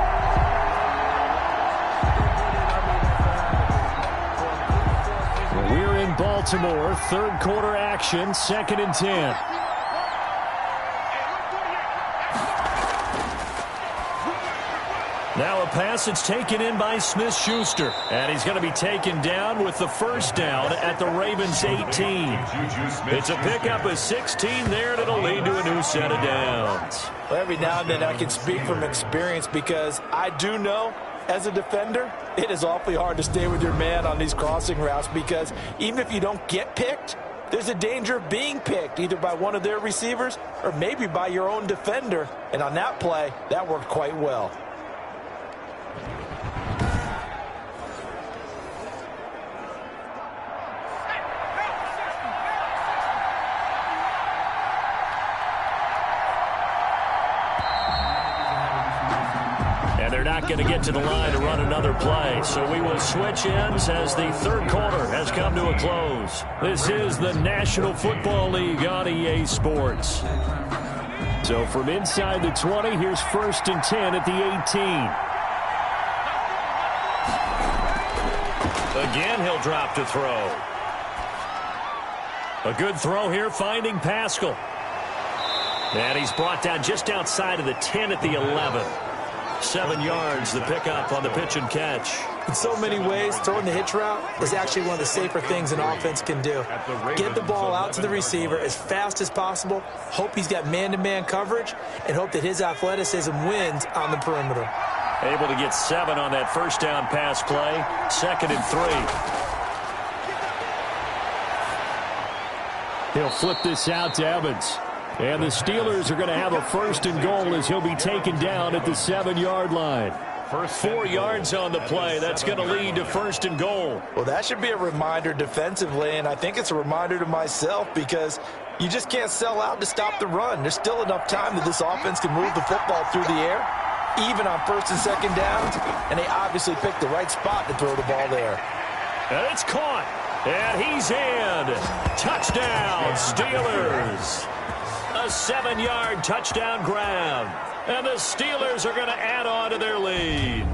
We're in Baltimore. Third quarter action. 2nd and 10. Now a pass that's taken in by Smith-Schuster. And he's going to be taken down with the first down at the Ravens' 18. It's a pickup of 16 there, and it'll lead to a new set of downs. Well, every now and then I can speak from experience, because I do know, as a defender, it is awfully hard to stay with your man on these crossing routes, because even if you don't get picked, there's a danger of being picked either by one of their receivers or maybe by your own defender. And on that play, that worked quite well. They're not going to get to the line to run another play. So we will switch ends as the third quarter has come to a close. This is the National Football League on EA Sports. So from inside the 20, here's 1st and 10 at the 18. Again, he'll drop to throw. A good throw here, finding Pascal. And he's brought down just outside of the 10 at the 11. 7 yards, the pickup on the pitch and catch. In so many ways, throwing the hitch route is actually one of the safer things an offense can do. Get the ball out to the receiver as fast as possible, hope he's got man-to-man coverage, and hope that his athleticism wins on the perimeter. Able to get 7 on that first down pass play. 2nd and 3. He'll flip this out to Evans. And the Steelers are going to have a 1st and goal as he'll be taken down at the 7-yard line. 4 yards on the play. That's going to lead to 1st and goal. Well, that should be a reminder defensively, and I think it's a reminder to myself because you just can't sell out to stop the run. There's still enough time that this offense can move the football through the air, even on 1st and 2nd downs, and they obviously picked the right spot to throw the ball there. And it's caught, and he's in. Touchdown, Steelers. A 7-yard touchdown grab. And the Steelers are going to add on to their lead.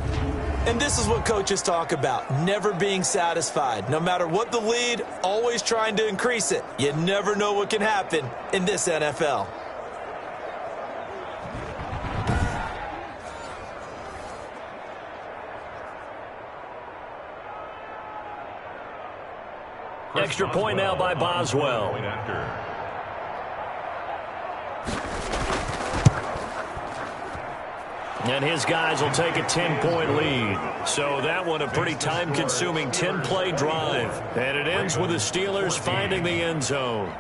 And this is what coaches talk about, never being satisfied. No matter what the lead, always trying to increase it. You never know what can happen in this NFL. Extra point now by Boswell. And his guys will take a 10-point lead. So that one a pretty time-consuming 10-play drive. And it ends with the Steelers finding the end zone.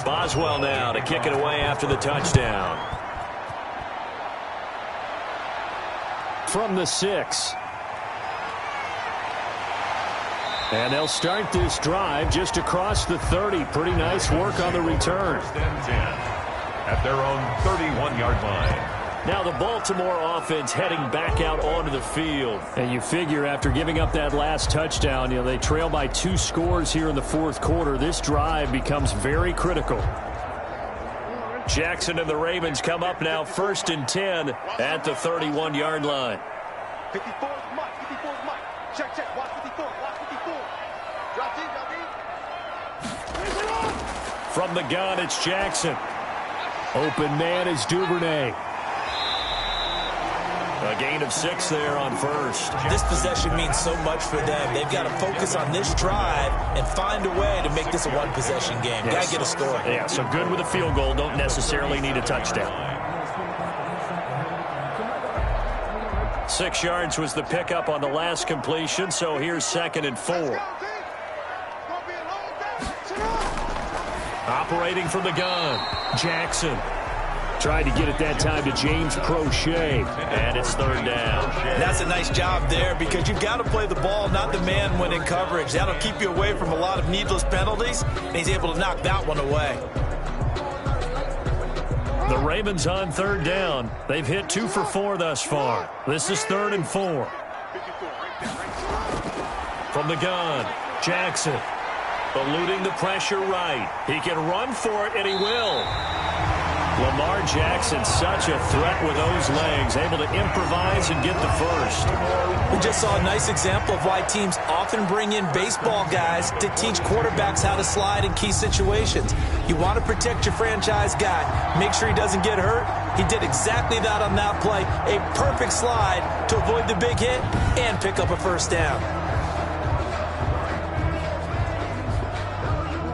Boswell now to kick it away after the touchdown. From the 6. And they'll start this drive just across the 30. Pretty nice work on the return. At their own 31-yard line. Now the Baltimore offense heading back out onto the field. And you figure after giving up that last touchdown, they trail by 2 scores here in the 4th quarter. This drive becomes very critical. Jackson and the Ravens come up now 1st and 10 at the 31-yard line. 54 is Mike. 54 is Mike. Check, check. Watch 54. Watch 54. Drop deep, drop deep. From the gun, it's Jackson. Open man is Duvernay. A gain of 6 there on 1st. This possession means so much for them. They've got to focus on this drive and find a way to make this a one-possession game. Yes. Got to get a score. Yeah, so good with a field goal. Don't necessarily need a touchdown. 6 yards was the pickup on the last completion, so here's 2nd and 4. Operating from the gun, Jackson. Tried to get it that time to James Prochet. And it's 3rd down. That's a nice job there because you've got to play the ball, not the man when in coverage. That'll keep you away from a lot of needless penalties, and he's able to knock that one away. The Ravens on 3rd down. They've hit 2 for 4 thus far. This is 3rd and 4. From the gun, Jackson. Eluding the pressure right. He can run for it, and he will. Lamar Jackson, such a threat with those legs, able to improvise and get the first. We just saw a nice example of why teams often bring in baseball guys to teach quarterbacks how to slide in key situations. You want to protect your franchise guy. Make sure he doesn't get hurt. He did exactly that on that play. A perfect slide to avoid the big hit and pick up a 1st down.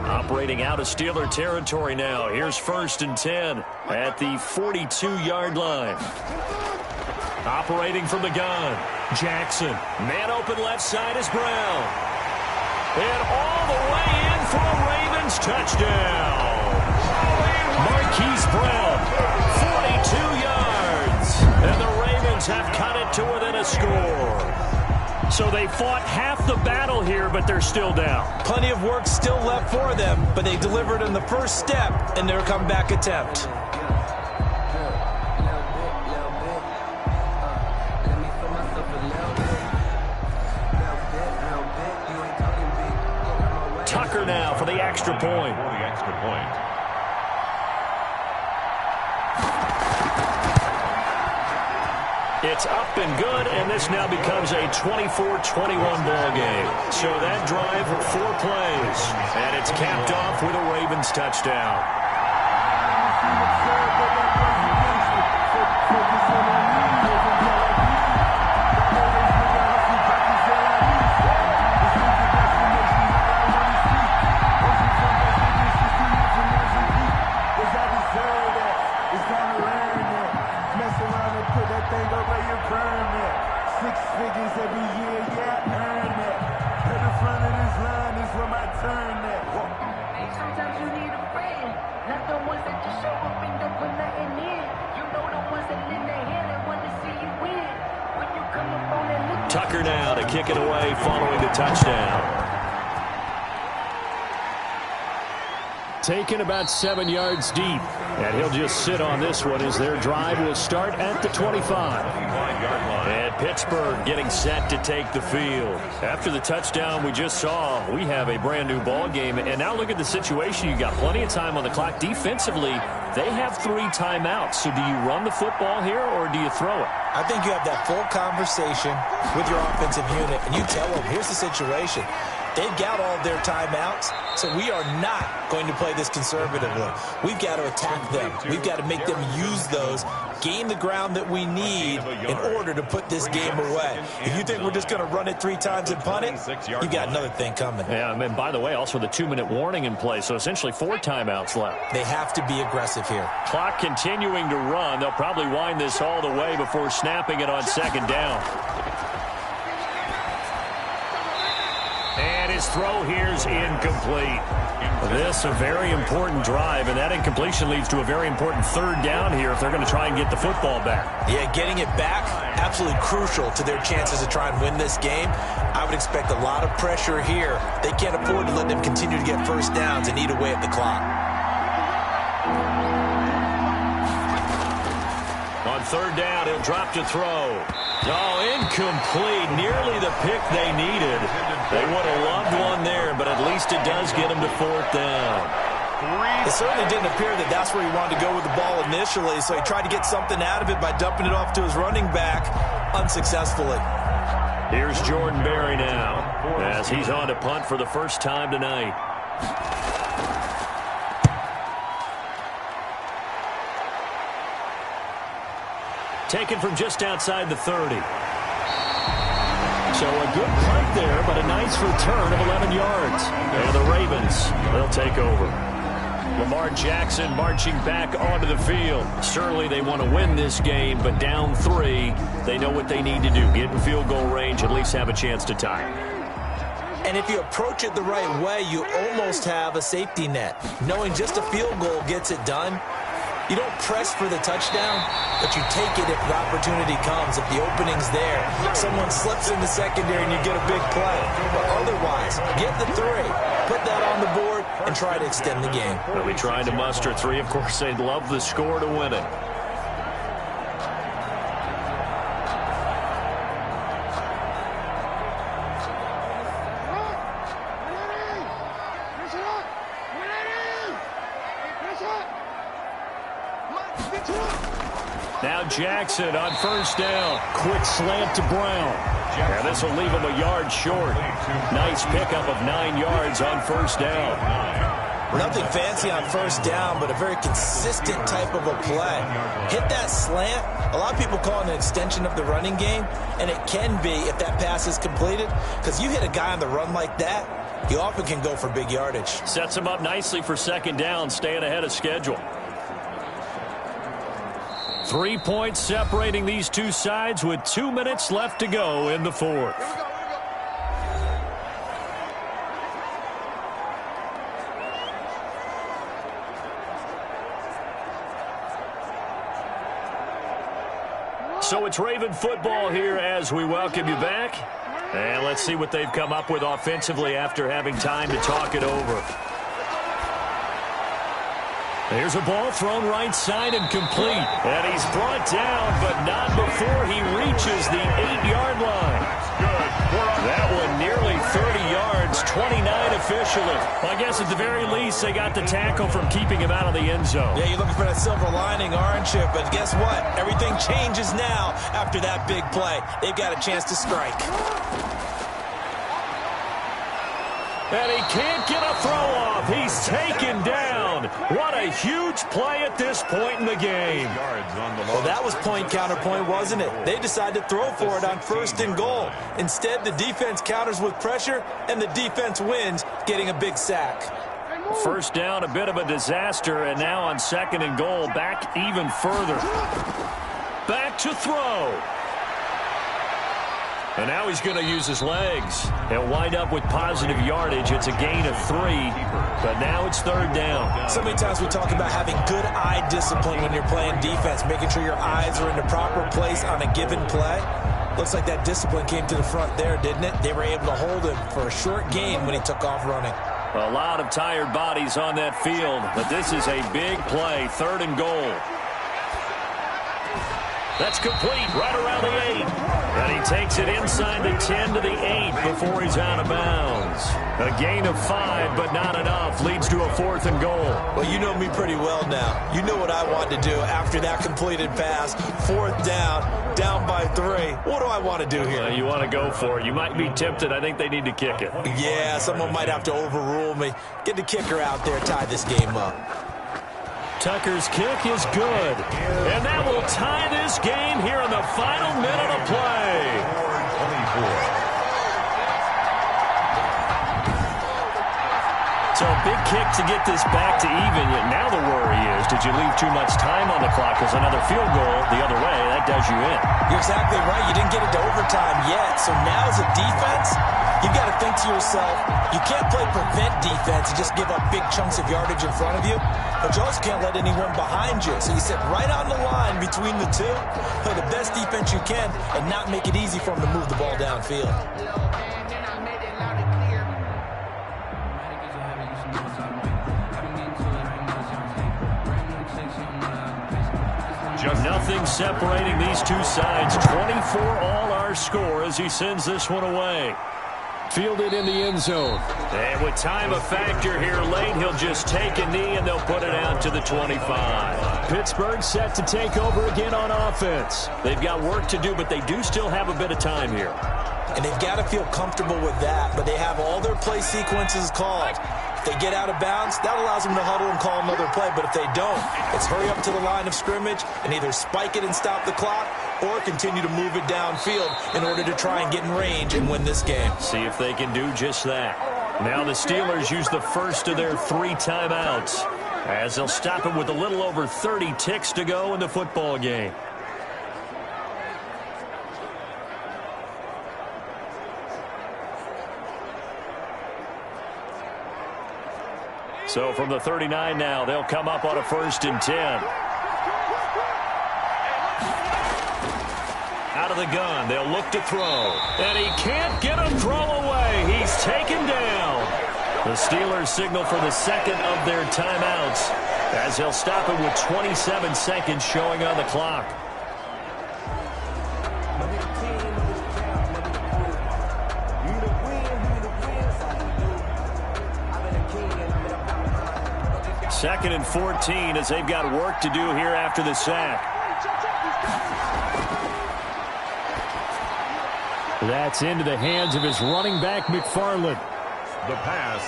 Operating out of Steeler territory now. Here's 1st and 10 at the 42-yard line. Operating from the gun, Jackson. Man open left side is Brown. And all the way in for a Ravens touchdown. Marquise Brown, 42 yards. And the Ravens have cut it to within a score. So they fought half the battle here, but they're still down. Plenty of work still left for them, but they delivered in the first step in their comeback attempt. Tucker now for the extra point. For the extra point. It's up and good, and this now becomes a 24-21 ball game. So that drive, 4 plays, and it's capped off with a Ravens touchdown. Tucker now to kick it away following the touchdown. Taken about 7 yards deep. And he'll just sit on this one as their drive will start at the 25. And Pittsburgh getting set to take the field. After the touchdown we just saw, we have a brand new ball game. And now look at the situation. You got plenty of time on the clock. Defensively, they have 3 timeouts. So do you run the football here or do you throw it? I think you have that full conversation with your offensive unit, and you tell them, here's the situation. They've got all their timeouts, so we are not going to play this conservatively. We've got to attack them. We've got to make them use those, gain the ground that we need in order to put this game away. If you think we're just going to run it 3 times and punt it, you got another thing coming. Yeah, and by the way, also the 2-minute warning in play, so essentially 4 timeouts left. They have to be aggressive here. Clock continuing to run. They'll probably wind this all the way before snapping it on 2nd down. And his throw here's incomplete. This a very important drive, and that incompletion leads to a very important 3rd down here if they're going to try and get the football back. Yeah, getting it back, absolutely crucial to their chances to try and win this game. I would expect a lot of pressure here. They can't afford to let them continue to get 1st downs and eat away at the clock. On 3rd down, he'll drop to throw. Oh, incomplete. Nearly the pick they needed. They would have loved one there, but at least it does get them to 4th down. It certainly didn't appear that that's where he wanted to go with the ball initially, so he tried to get something out of it by dumping it off to his running back unsuccessfully. Here's Jordan Berry now as he's on to punt for the first time tonight. Taken from just outside the 30. So a good punt there, but a nice return of 11 yards. And the Ravens, they'll take over. Lamar Jackson marching back onto the field. Certainly they want to win this game, but down 3, they know what they need to do. Get in field goal range, at least have a chance to tie. And if you approach it the right way, you almost have a safety net. Knowing just a field goal gets it done. You don't press for the touchdown, but you take it if the opportunity comes, if the opening's there. Someone slips in the secondary and you get a big play. But otherwise, get the 3, put that on the board, and try to extend the game. They'll be trying to muster 3. Of course, they'd love the score to win it. Now Jackson on 1st down. Quick slant to Brown. And this will leave him a yard short. Nice pickup of 9 yards on 1st down. Nothing fancy on 1st down, but a very consistent type of a play. Hit that slant. A lot of people call it an extension of the running game, and it can be if that pass is completed, because you hit a guy on the run like that, you often can go for big yardage. Sets him up nicely for 2nd down, staying ahead of schedule. 3 points separating these two sides with 2 minutes left to go in the 4th. So it's Raven football here as we welcome you back. And let's see what they've come up with offensively after having time to talk it over. There's a ball thrown right side and complete. And he's brought down, but not before he reaches the 8-yard line. That one nearly 30 yards, 29 of officially. Well, I guess at the very least, they got the tackle from keeping him out of the end zone. Yeah, you're looking for that silver lining, aren't you? But guess what? Everything changes now after that big play. They've got a chance to strike. And he can't get a throw off. He's taken down. What a huge play at this point in the game. Well, that was point counterpoint, wasn't it? They decided to throw for it on 1st and goal. Instead, the defense counters with pressure, and the defense wins, getting a big sack. First down, a bit of a disaster, and now on 2nd and goal, back even further. Back to throw. And now he's going to use his legs. He'll wind up with positive yardage. It's a gain of 3, but now it's 3rd down. So many times we talk about having good eye discipline when you're playing defense, making sure your eyes are in the proper place on a given play. Looks like that discipline came to the front there, didn't it? They were able to hold him for a short gain when he took off running. A lot of tired bodies on that field, but this is a big play, 3rd and goal. That's complete right around the 8. And he takes it inside the 10 to the 8 before he's out of bounds. A gain of 5, but not enough. Leads to a 4th and goal. Well, you know me pretty well now. You know what I want to do after that completed pass. 4th down by 3. What do I want to do here? You want to go for it. You might be tempted. I think they need to kick it. Yeah, someone might have to overrule me. Get the kicker out there, tie this game up. Tucker's kick is good. And that will tie this game here in the final minute of play. So a big kick to get this back to even. Yet now the worry is, did you leave too much time on the clock? Because another field goal the other way, that does you in. You're exactly right. You didn't get it to overtime yet. So now as a defense, you've got to think to yourself, you can't play prevent defense and just give up big chunks of yardage in front of you. But you also can't let anyone behind you. So you sit right on the line between the two, play the best defense you can, and not make it easy for them to move the ball downfield. Nothing separating these two sides. 24 all our score as he sends this one away. Fielded in the end zone. And with time a factor here late, he'll just take a knee and they'll put it out to the 25. Pittsburgh set to take over again on offense. They've got work to do, but they do still have a bit of time here. And they've got to feel comfortable with that, but they have all their play sequences called. If they get out of bounds, that allows them to huddle and call another play, but if they don't, it's hurry up to the line of scrimmage and either spike it and stop the clock or continue to move it downfield in order to try and get in range and win this game. See if they can do just that. Now the Steelers use the first of their 3 timeouts as they'll stop it with a little over 30 ticks to go in the football game. So from the 39 now, they'll come up on a 1st and 10. Out of the gun, they'll look to throw. And he can't get a throw away. He's taken down. The Steelers signal for the 2nd of their timeouts as they'll stop it with 27 seconds showing on the clock. Second and 14 as they've got work to do here after the sack. That's into the hands of his running back, McFarland. The pass.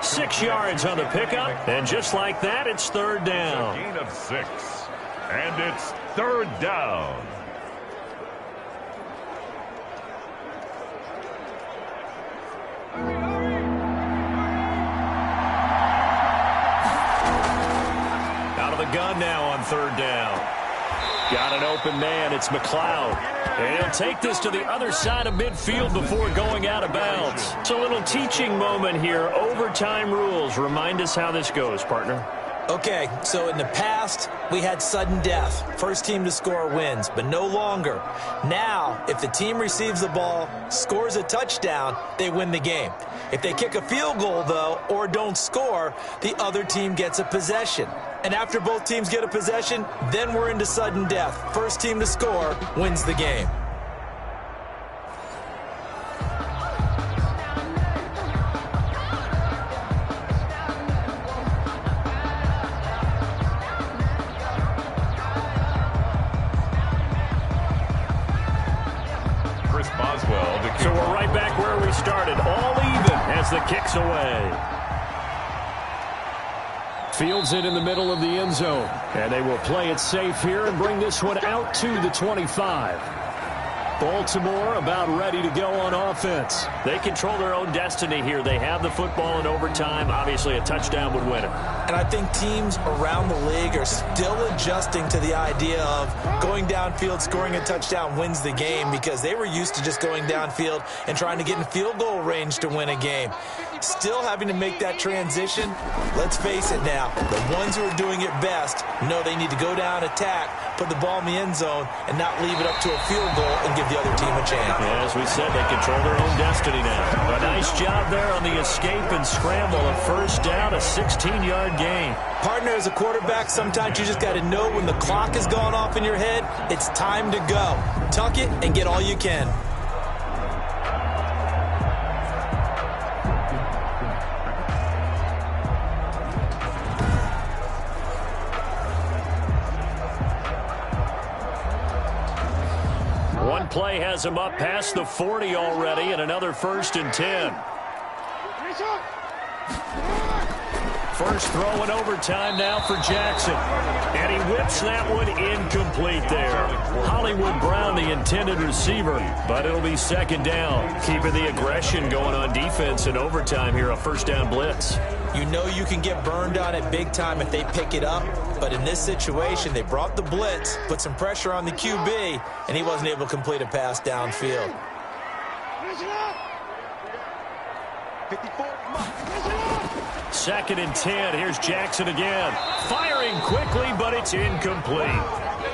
6 yards on the pickup, and just like that, it's 3rd down. Gain of 6, and it's 3rd down. Gun now on 3rd down. Got an open man. It's McLeod. And he'll take this to the other side of midfield before going out of bounds. It's a little teaching moment here. Overtime rules. Remind us how this goes, partner. Okay, so in the past, we had sudden death. First team to score wins, but no longer. Now, if the team receives the ball, scores a touchdown, they win the game. If they kick a field goal, though, or don't score, the other team gets a possession. And after both teams get a possession, then we're into sudden death. First team to score wins the game. started all even as the kick's away. Fields it in the middle of the end zone. And they will play it safe here and bring this one out to the 25. Baltimore about ready to go on offense. They control their own destiny here. They have the football in overtime. Obviously, a touchdown would win it. And I think teams around the league are still adjusting to the idea of going downfield, scoring a touchdown wins the game, because they were used to just going downfield and trying to get in field goal range to win a game. Still having to make that transition. Let's face it now, the ones who are doing it best know they need to go down, attack, put the ball in the end zone, and not leave it up to a field goal and give the other team a chance. Yeah, as we said, they control their own destiny now. A nice job there on the escape and scramble. A first down, a 16-yard gain. Partner, as a quarterback, sometimes you just got to know when the clock has gone off in your head, it's time to go. Tuck it and get all you can. One play has him up past the 40 already, and another 1st and 10. First throw in overtime now for Jackson. And he whips that one incomplete there. Hollywood Brown, the intended receiver, but it'll be 2nd down. Keeping the aggression going on defense in overtime here, a first down blitz. You know you can get burned on it big time if they pick it up, but in this situation, they brought the blitz, put some pressure on the QB, and he wasn't able to complete a pass downfield. 2nd and 10. Here's Jackson again. Firing quickly, but it's incomplete.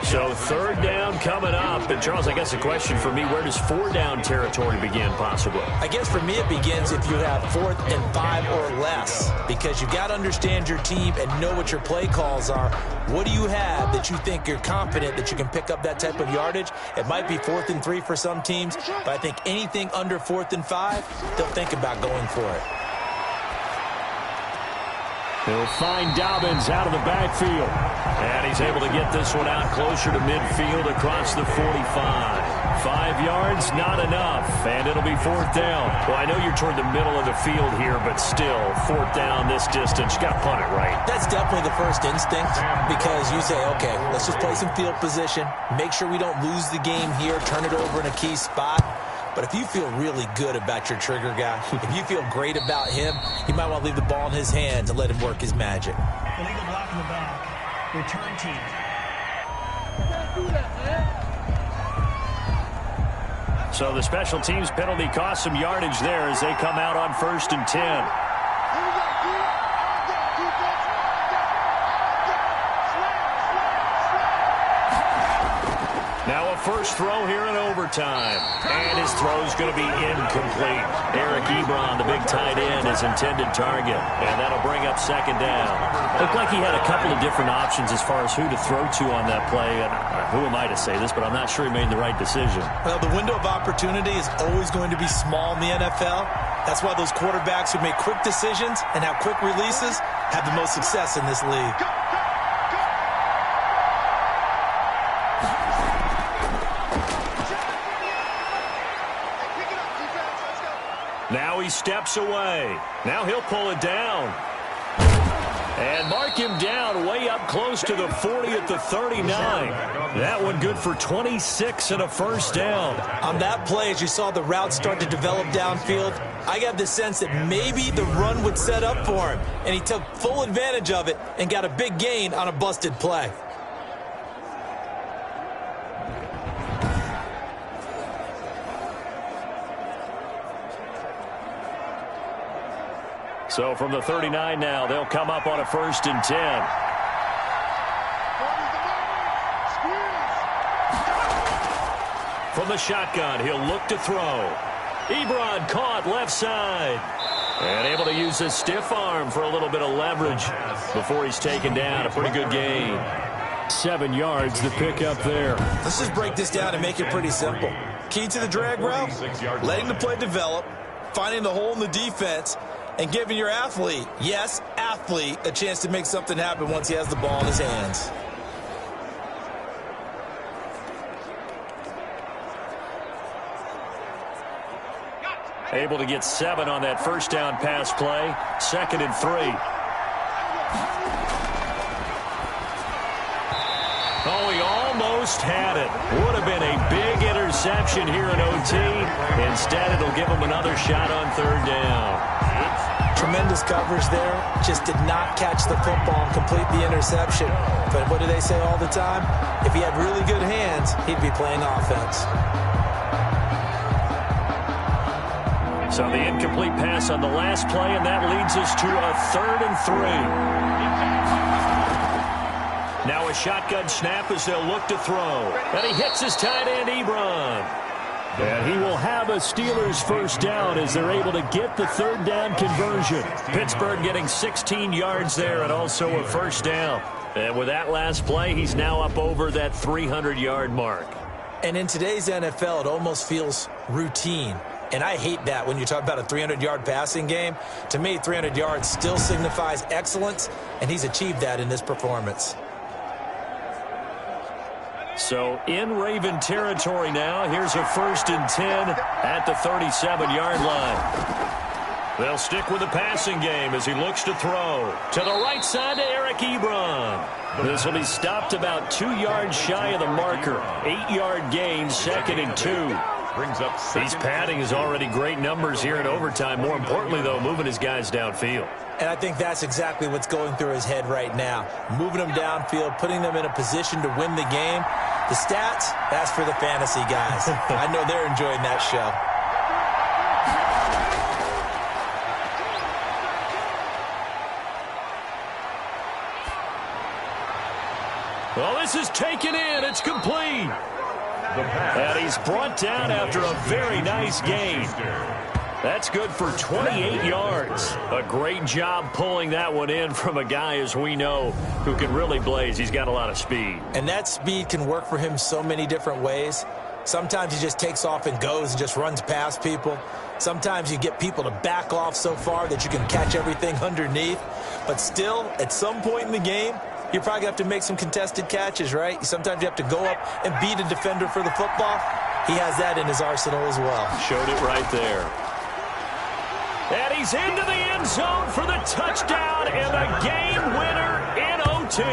So 3rd down coming up. And, Charles, I guess the question for me, where does 4 down territory begin possibly? I guess for me it begins if you have 4th and 5 or less, because you've got to understand your team and know what your play calls are. What do you have that you think you're confident that you can pick up that type of yardage? It might be 4th and 3 for some teams, but I think anything under 4th and 5, they'll think about going for it. He'll find Dobbins out of the backfield. And he's able to get this one out closer to midfield across the 45. 5 yards, not enough. And it'll be 4th down. Well, I know you're toward the middle of the field here, but still, 4th down this distance. You got to punt it right. That's definitely the first instinct, because you say, okay, let's just play some field position, make sure we don't lose the game here, turn it over in a key spot. But if you feel really good about your trigger guy, if you feel great about him, you might want to leave the ball in his hands and let him work his magic. Illegal block in the back. Return team. So the special teams penalty cost some yardage there as they come out on 1st and 10. Now a first throw here in overtime. And his throw's going to be incomplete. Eric Ebron, the big tight end, his intended target. And that'll bring up 2nd down. Looked like he had a couple of different options as far as who to throw to on that play. And who am I to say this, but I'm not sure he made the right decision. Well, the window of opportunity is always going to be small in the NFL. That's why those quarterbacks who make quick decisions and have quick releases have the most success in this league. Now he steps away. Now he'll pull it down. And mark him down way up close to the 40 at the 39. That one good for 26 and a first down. On that play, as you saw the route start to develop downfield, I got the sense that maybe the run would set up for him. And he took full advantage of it and got a big gain on a busted play. So from the 39 now, they'll come up on a 1st and 10. From the shotgun, he'll look to throw. Ebron caught left side. And able to use his stiff arm for a little bit of leverage before he's taken down. A pretty good gain. 7 yards to pick up there. Let's just break this down and make it pretty simple. Key to the drag route, letting the play develop, finding the hole in the defense, and giving your athlete, yes, athlete, a chance to make something happen once he has the ball in his hands. Able to get 7 on that first down pass play. 2nd and 3. Oh, he almost had it. Would have been a big interception here in OT. Instead, it'll give him another shot on 3rd down. Tremendous coverage there. Just did not catch the football and complete the interception. But what do they say all the time? If he had really good hands, he'd be playing offense. So the incomplete pass on the last play, and that leads us to a 3rd and 3. Now a shotgun snap as they'll look to throw. And he hits his tight end, Ebron. And he will have a Steelers first down as they're able to get the 3rd down conversion. Pittsburgh getting 16 yards there and also a first down. And with that last play, he's now up over that 300-yard mark. And in today's NFL, it almost feels routine. And I hate that when you talk about a 300-yard passing game. To me, 300 yards still signifies excellence, and he's achieved that in this performance. So in Raven territory now. Here's a 1st and 10 at the 37-yard line. They'll stick with the passing game as he looks to throw. To the right side to Eric Ebron. This will be stopped about 2 yards shy of the marker. 8-yard gain, 2nd and 2. Brings up He's padding his already great numbers here in overtime. More importantly, though, moving his guys downfield. And I think that's exactly what's going through his head right now. Moving them downfield, putting them in a position to win the game. The stats, that's for the fantasy guys. I know they're enjoying that show. Well, this is taken in. It's complete. And he's brought down after a very nice gain. That's good for 28 yards. A great job pulling that one in from a guy, as we know, who can really blaze. He's got a lot of speed. And that speed can work for him so many different ways. Sometimes he just takes off and goes and just runs past people. Sometimes you get people to back off so far that you can catch everything underneath. But still, at some point in the game, you're probably going to have to make some contested catches, right? Sometimes you have to go up and beat a defender for the football. He has that in his arsenal as well. Showed it right there. And he's into the end zone for the touchdown and the game winner in OT.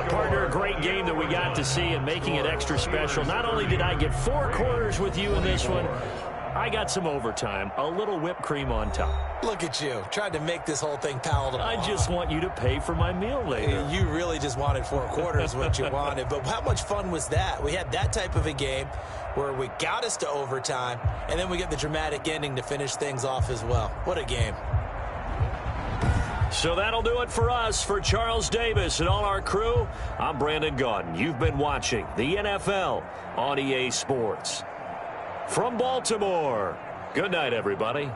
Partner, a great game that we got to see and making it extra special. Not only did I get 4 quarters with you in this one, I got some overtime, a little whipped cream on top. Look at you, tried to make this whole thing palatable. I just want you to pay for my meal later. You really just wanted 4 quarters what you wanted, but how much fun was that? We had that type of a game where we got us to overtime, and then we get the dramatic ending to finish things off as well. What a game. So that'll do it for us. For Charles Davis and all our crew, I'm Brandon Gaudin. You've been watching the NFL on EA Sports. From Baltimore, good night, everybody.